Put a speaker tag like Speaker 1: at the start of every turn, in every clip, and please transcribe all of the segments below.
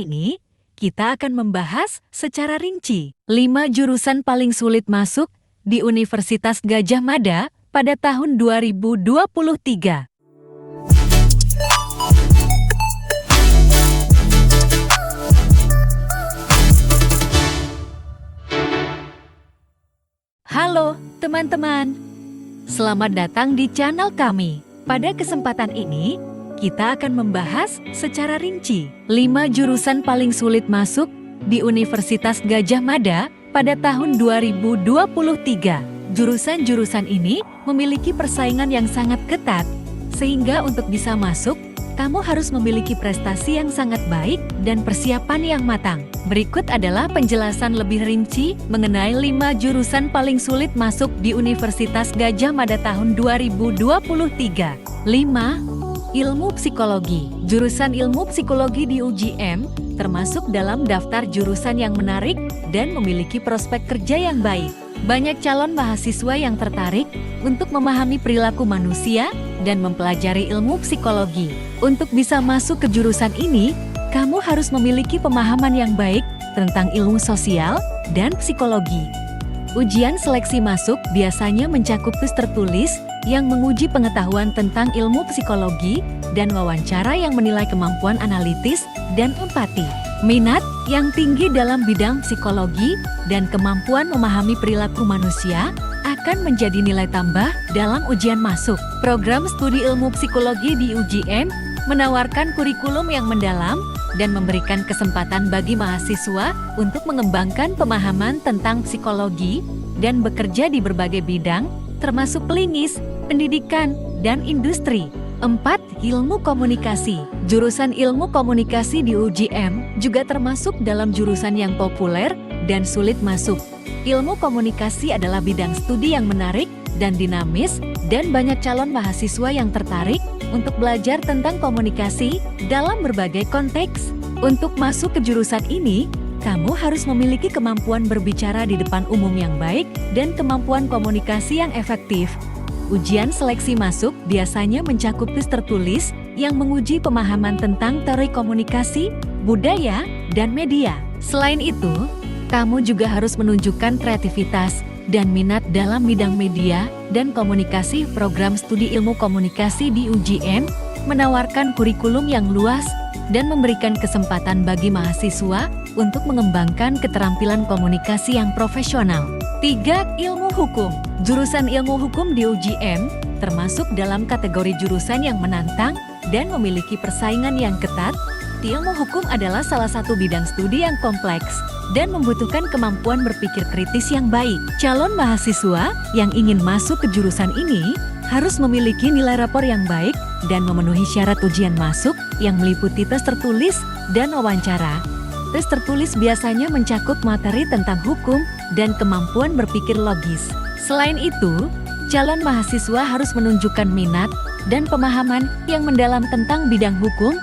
Speaker 1: Ini, kita akan membahas secara rinci 5 jurusan paling sulit masuk di Universitas Gadjah Mada pada tahun 2023. Halo teman-teman, selamat datang di channel kami. Pada kesempatan ini, kita akan membahas secara rinci 5 jurusan paling sulit masuk di Universitas Gadjah Mada pada tahun 2023. Jurusan-jurusan ini memiliki persaingan yang sangat ketat, sehingga untuk bisa masuk, kamu harus memiliki prestasi yang sangat baik dan persiapan yang matang. Berikut adalah penjelasan lebih rinci mengenai 5 jurusan paling sulit masuk di Universitas Gadjah Mada tahun 2023. 5. Ilmu Psikologi. Jurusan Ilmu Psikologi di UGM termasuk dalam daftar jurusan yang menarik dan memiliki prospek kerja yang baik. Banyak calon mahasiswa yang tertarik untuk memahami perilaku manusia dan mempelajari ilmu psikologi. Untuk bisa masuk ke jurusan ini, kamu harus memiliki pemahaman yang baik tentang ilmu sosial dan psikologi. Ujian seleksi masuk biasanya mencakup tes tertulis yang menguji pengetahuan tentang ilmu psikologi dan wawancara yang menilai kemampuan analitis dan empati. Minat yang tinggi dalam bidang psikologi dan kemampuan memahami perilaku manusia akan menjadi nilai tambah dalam ujian masuk. Program studi ilmu psikologi di UGM menawarkan kurikulum yang mendalam dan memberikan kesempatan bagi mahasiswa untuk mengembangkan pemahaman tentang psikologi dan bekerja di berbagai bidang, termasuk klinis, pendidikan, dan industri. 4. Ilmu Komunikasi. Jurusan Ilmu Komunikasi di UGM juga termasuk dalam jurusan yang populer dan sulit masuk. Ilmu komunikasi adalah bidang studi yang menarik dan dinamis, dan banyak calon mahasiswa yang tertarik untuk belajar tentang komunikasi dalam berbagai konteks. Untuk masuk ke jurusan ini, kamu harus memiliki kemampuan berbicara di depan umum yang baik dan kemampuan komunikasi yang efektif. Ujian seleksi masuk biasanya mencakup tes tertulis yang menguji pemahaman tentang teori komunikasi, budaya, dan media. Selain itu, kamu juga harus menunjukkan kreativitas dan minat dalam bidang media dan komunikasi. Program studi ilmu komunikasi di UGM menawarkan kurikulum yang luas dan memberikan kesempatan bagi mahasiswa untuk mengembangkan keterampilan komunikasi yang profesional. 3. Ilmu Hukum. Jurusan Ilmu Hukum di UGM termasuk dalam kategori jurusan yang menantang dan memiliki persaingan yang ketat. Ilmu hukum adalah salah satu bidang studi yang kompleks dan membutuhkan kemampuan berpikir kritis yang baik. Calon mahasiswa yang ingin masuk ke jurusan ini harus memiliki nilai rapor yang baik dan memenuhi syarat ujian masuk yang meliputi tes tertulis dan wawancara. Tes tertulis biasanya mencakup materi tentang hukum dan kemampuan berpikir logis. Selain itu, calon mahasiswa harus menunjukkan minat dan pemahaman yang mendalam tentang bidang hukum.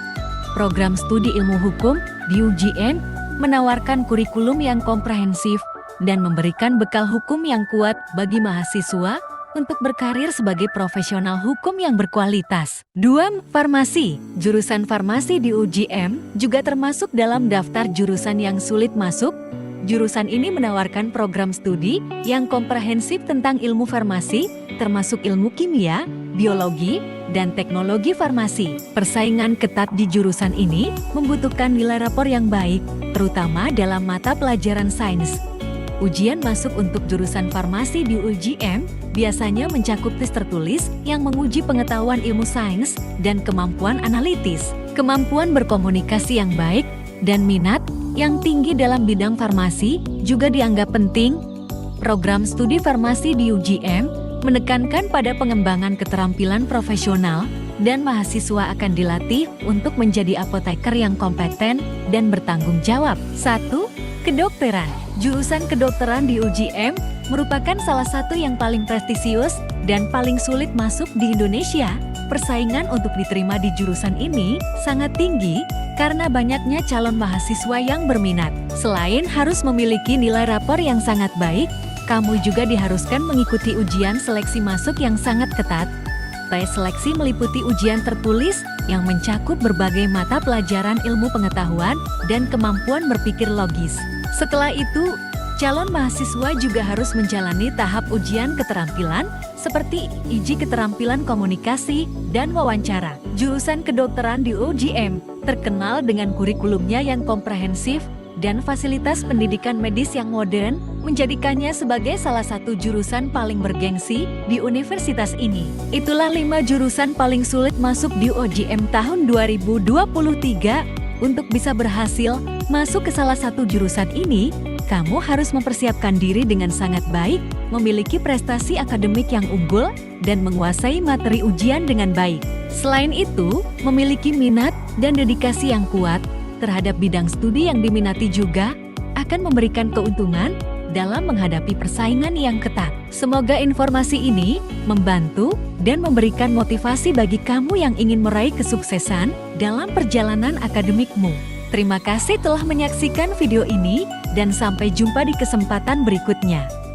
Speaker 1: Program studi ilmu hukum di UGM menawarkan kurikulum yang komprehensif dan memberikan bekal hukum yang kuat bagi mahasiswa untuk berkarir sebagai profesional hukum yang berkualitas. 2. Farmasi. Jurusan farmasi di UGM juga termasuk dalam daftar jurusan yang sulit masuk. Jurusan ini menawarkan program studi yang komprehensif tentang ilmu farmasi, termasuk ilmu kimia, biologi, dan teknologi farmasi. Persaingan ketat di jurusan ini membutuhkan nilai rapor yang baik, terutama dalam mata pelajaran sains. Ujian masuk untuk jurusan farmasi di UGM biasanya mencakup tes tertulis yang menguji pengetahuan ilmu sains dan kemampuan analitis. Kemampuan berkomunikasi yang baik dan minat yang tinggi dalam bidang farmasi juga dianggap penting. Program studi farmasi di UGM menekankan pada pengembangan keterampilan profesional dan mahasiswa akan dilatih untuk menjadi apoteker yang kompeten dan bertanggung jawab. 1. Kedokteran. Jurusan kedokteran di UGM merupakan salah satu yang paling prestisius dan paling sulit masuk di Indonesia. Persaingan untuk diterima di jurusan ini sangat tinggi karena banyaknya calon mahasiswa yang berminat. Selain harus memiliki nilai rapor yang sangat baik, kamu juga diharuskan mengikuti ujian seleksi masuk yang sangat ketat. Tes seleksi meliputi ujian tertulis yang mencakup berbagai mata pelajaran ilmu pengetahuan dan kemampuan berpikir logis. Setelah itu, calon mahasiswa juga harus menjalani tahap ujian keterampilan seperti uji keterampilan komunikasi dan wawancara. Jurusan kedokteran di UGM terkenal dengan kurikulumnya yang komprehensif dan fasilitas pendidikan medis yang modern, menjadikannya sebagai salah satu jurusan paling bergengsi di universitas ini. Itulah 5 jurusan paling sulit masuk di UGM tahun 2023. Untuk bisa berhasil masuk ke salah satu jurusan ini, kamu harus mempersiapkan diri dengan sangat baik, memiliki prestasi akademik yang unggul, dan menguasai materi ujian dengan baik. Selain itu, memiliki minat dan dedikasi yang kuat terhadap bidang studi yang diminati juga akan memberikan keuntungan dalam menghadapi persaingan yang ketat. Semoga informasi ini membantu dan memberikan motivasi bagi kamu yang ingin meraih kesuksesan dalam perjalanan akademikmu. Terima kasih telah menyaksikan video ini dan sampai jumpa di kesempatan berikutnya.